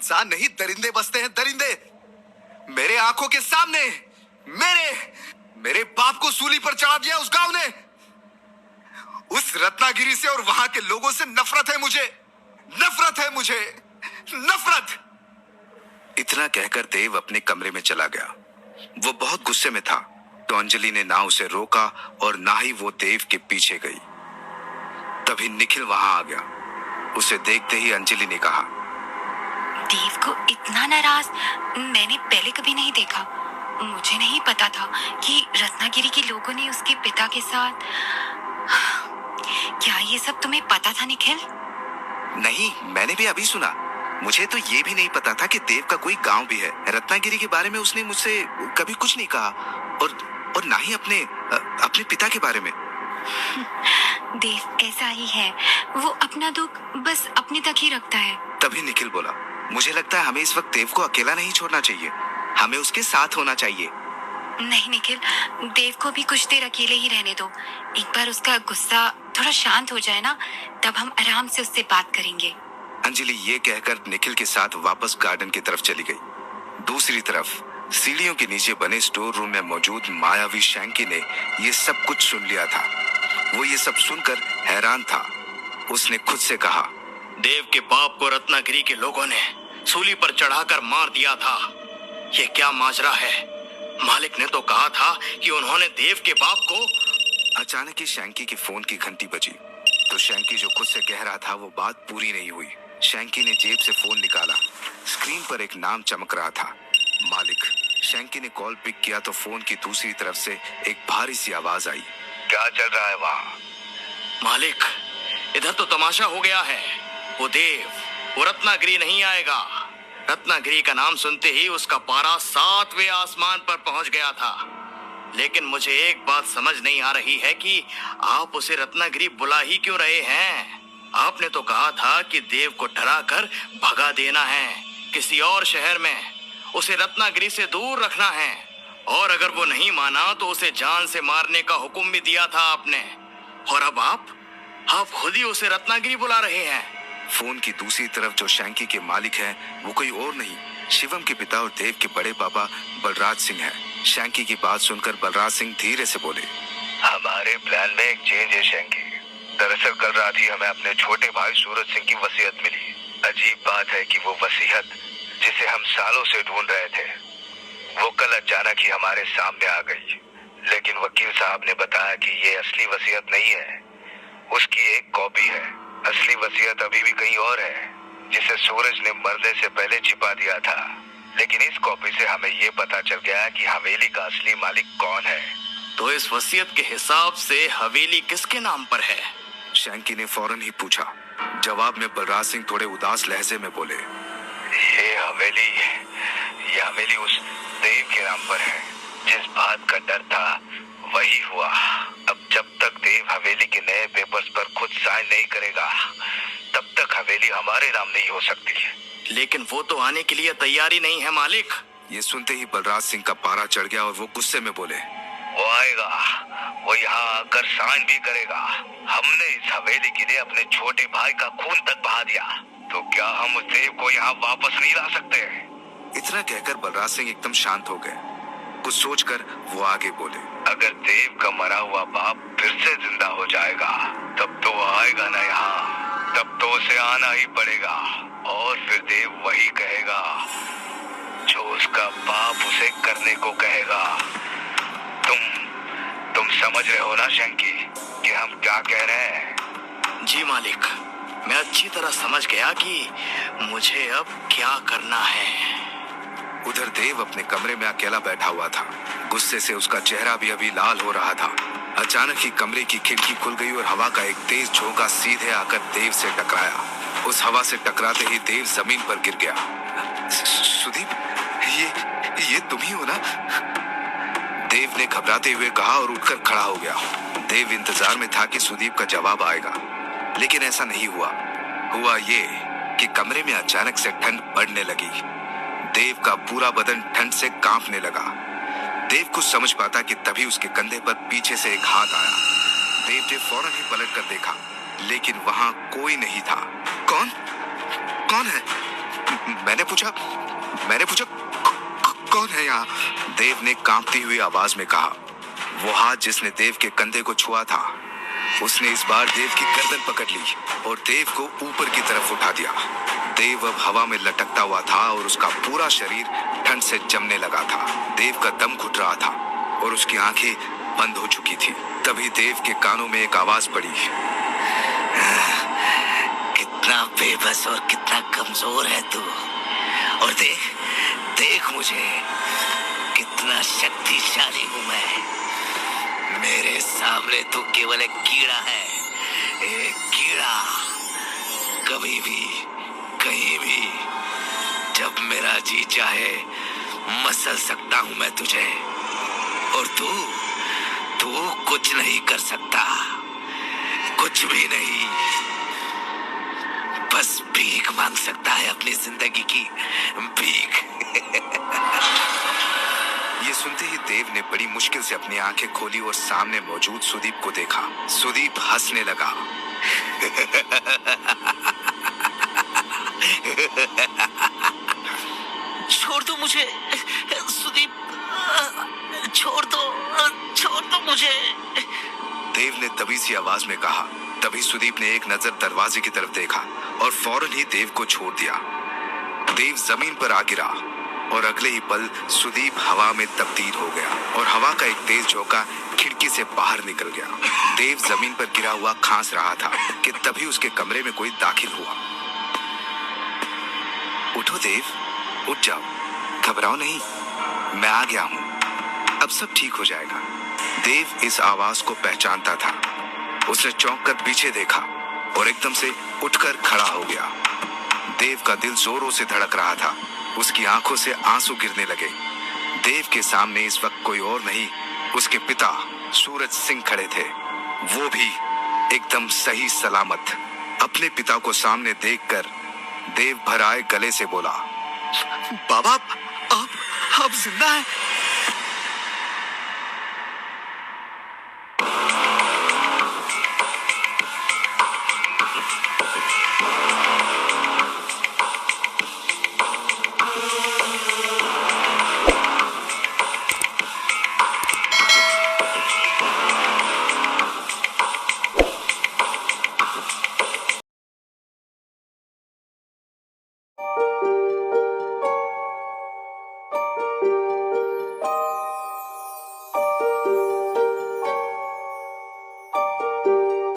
इंसान नहीं, दरिंदे बसते हैं, दरिंदे। मेरे आंखों के सामने मेरे बाप को सूली पर चढ़ा दिया उस गांव ने। उस रत्नागिरी से और वहां के लोगों से नफरत है मुझे, नफरत है मुझे, नफरत। इतना कहकर देव अपने कमरे में चला गया। वो बहुत गुस्से में था, तो अंजलि ने ना उसे रोका और ना ही वो देव के पीछे गई। तभी निखिल वहां आ गया। उसे देखते ही अंजलि ने कहा, देव को इतना नाराज मैंने पहले कभी नहीं देखा। मुझे नहीं पता था कि रत्नागिरी के लोगों ने उसके पिता के साथ। क्या ये सब तुम्हें पता था निखिल? नहीं, मैंने भी अभी सुना। मुझे तो ये भी नहीं पता था कि देव का कोई गांव भी है। रत्नागिरी के बारे में उसने मुझसे कभी कुछ नहीं कहा, और ना ही अपने पिता के बारे में। देव ऐसा ही है, वो अपना दुख बस अपने तक ही रखता है। तभी निखिल बोला, मुझे लगता है हमें इस वक्त देव को अकेला नहीं छोड़ना चाहिए, हमें उसके साथ होना चाहिए। नहीं निखिल, देव को भी कुछ देर अकेले ही रहने दो। एक बार उसका गुस्सा थोड़ा शांत हो जाए ना, तब हम आराम से उससे बात करेंगे। अंजलि ये कहकर निखिल के साथ वापस गार्डन की तरफ चली गई। दूसरी तरफ सीढ़ियों के नीचे बने स्टोर रूम में मौजूद मायावी शैंकी ने ये सब कुछ सुन लिया था। वो ये सब सुनकर हैरान था। उसने खुद से कहा, देव के बाप को रत्नागिरी के लोगों ने सूली पर चढ़ाकर मार दिया था। ये क्या माजरा है? मालिक ने तो कहा था कि उन्होंने देव के बाप को। अचानक ही शैंकी की फोन की घंटी बजी, तो शैंकी जो खुद से कह रहा था वो बात पूरी नहीं हुई। शैंकी ने जेब से फोन निकाला। स्क्रीन पर एक नाम चमक रहा था, मालिक। शैंकी ने कॉल पिक किया तो फोन की दूसरी तरफ से एक भारी सी आवाज आई, क्या चल रहा है वहाँ? मालिक, इधर तो तमाशा हो गया है। वो देव, वो रत्नागिरी नहीं आएगा। रत्नागिरी का नाम सुनते ही उसका पारा 7वें आसमान पर पहुंच गया था। लेकिन मुझे एक बात समझ नहीं आ रही है कि आप उसे रत्नागिरी बुला ही क्यों रहे हैं? आपने तो कहा था कि देव को डरा कर भगा देना है किसी और शहर में, उसे रत्नागिरी से दूर रखना है, और अगर वो नहीं माना तो उसे जान से मारने का हुक्म भी दिया था आपने। और अब आप खुद ही उसे रत्नागिरी बुला रहे हैं। फोन की दूसरी तरफ जो शैंकी के मालिक हैं, वो कोई और नहीं, शिवम के पिता और देव के बड़े पापा बलराज सिंह हैं। शैंकी की बात सुनकर बलराज सिंह धीरे से बोले, हमारे प्लान में एक चेंज है शैंकी। दरअसल कल रात ही हमें अपने छोटे भाई सूरज सिंह की वसीयत मिली। अजीब बात है कि वो वसीयत जिसे हम सालों से ढूंढ रहे थे, वो कल अचानक ही हमारे सामने आ गई। लेकिन वकील साहब ने बताया कि ये असली वसीयत नहीं है, उसकी एक कॉपी है। असली वसीयत अभी भी कहीं और है, जिसे सूरज ने मरने से पहले छिपा दिया था। लेकिन इस कॉपी से हमें ये पता चल गया कि हवेली का असली मालिक कौन है। तो इस वसीयत के हिसाब से हवेली किसके नाम पर है? शैंकी ने फौरन ही पूछा। जवाब में बलराज सिंह थोड़े उदास लहजे में बोले, ये हवेली उस देव के नाम पर है। जिस बात का डर था वही हुआ। अब जब तक देव हवेली के नए पेपर्स पर खुद साइन नहीं करेगा, तब तक हवेली हमारे नाम नहीं हो सकती। लेकिन वो तो आने के लिए तैयारी नहीं है मालिक। ये सुनते ही बलराज सिंह का पारा चढ़ गया और वो गुस्से में बोले, वो आएगा, वो यहाँ आकर साइन भी करेगा। हमने इस हवेली के लिए अपने छोटे भाई का खून तक बहा दिया, तो क्या हम उस देव को यहाँ वापस नहीं ला सकते? इतना कहकर बलराज सिंह एकदम शांत हो गए। कुछ सोचकर वो आगे बोले, अगर देव का मरा हुआ बाप फिर से जिंदा हो जाएगा, तब तो वो आएगा ना यहाँ, तब तो उसे आना ही पड़ेगा। और फिर देव वही कहेगा जो उसका बाप उसे करने को कहेगा। तुम समझ रहे हो ना शंकी कि हम क्या कह रहे हैं? जी मालिक, मैं अच्छी तरह समझ गया कि मुझे अब क्या करना है। उधर देव अपने कमरे में अकेला बैठा हुआ था। गुस्से से उसका चेहरा भी अभी लाल हो रहा था। अचानक ही कमरे की खिड़की खुल गई और हवा का एक तेज झोंका सीधे आकर देव से टकराया। उस हवा से टकराते ही देव जमीन पर गिर गया। सुदीप, ये तुम ही हो ना? देव ने घबराते हुए कहा और उठकर खड़ा हो गया। देव इंतजार में था कि सुदीप का जवाब आएगा, लेकिन ऐसा नहीं हुआ। हुआ ये कि कमरे में अचानक से ठंड बढ़ने लगी। देव का पूरा बदन ठंड से कांपने लगा। देव कुछ समझ पाता कि तभी उसके कंधे पर पीछे से एक हाथ आया। देव ने फौरन ही पलट कर देखा, लेकिन वहां कोई नहीं था। कौन है? मैंने पूछा कौन है यहाँ? देव ने कांपती हुई आवाज में कहा। वो हाथ जिसने देव के कंधे को छुआ था, उसने इस बार देव की गर्दन पकड़ ली और देव को ऊपर की तरफ उठा दिया। देव अब हवा में लटकता हुआ था और उसका पूरा शरीर ठंड से जमने लगा था। देव का दम घुट रहा था और उसकी आंखें बंद हो चुकी थी। तभी देव के कानों में एक आवाज पड़ी। कितना बेबस और कितना कमजोर है तू, और देख मुझे, कितना शक्तिशाली हूं मैं। मेरे सामने तो केवल एक कीड़ा है, एक कीड़ा। कभी भी, कहीं भी, जब मेरा जी चाहे मसल सकता हूं मैं तुझे, और तू कुछ नहीं कर सकता, कुछ भी नहीं। बस भीख मांग सकता है अपनी जिंदगी की भीख। ये सुनते ही देव ने बड़ी मुश्किल से अपनी आंखें खोली और सामने मौजूद सुदीप को देखा। सुदीप हंसने लगा। छोड़ दो मुझे सुदीप, छोड़ दो मुझे। देव ने तभी सी आवाज में कहा। तभी सुदीप ने एक नजर दरवाजे की तरफ देखा और फौरन ही देव को छोड़ दिया। देव जमीन पर आ गिरा और अगले ही पल सुदीप हवा में तब्दील हो गया और हवा का एक तेज झोंका खिड़की से बाहर निकल गया। देव जमीन पर गिरा हुआ खांस रहा था कि तभी उसके कमरे में कोई दाखिल हुआ। उठो देव, उठ जाओ, घबराओ नहीं, मैं आ गया हूं, अब सब ठीक हो जाएगा। देव इस आवाज को पहचानता था। उसने चौंक कर पीछे देखा और एकदम से उठकर खड़ा हो गया। देव का दिल जोरों से धड़क रहा था। उसकी आंखों से आंसू गिरने लगे। देव के सामने इस वक्त कोई और नहीं, उसके पिता सूरज सिंह खड़े थे, वो भी एकदम सही सलामत। अपने पिता को सामने देखकर देव भर आए गले से बोला, बाबा, आप जिंदा हैं?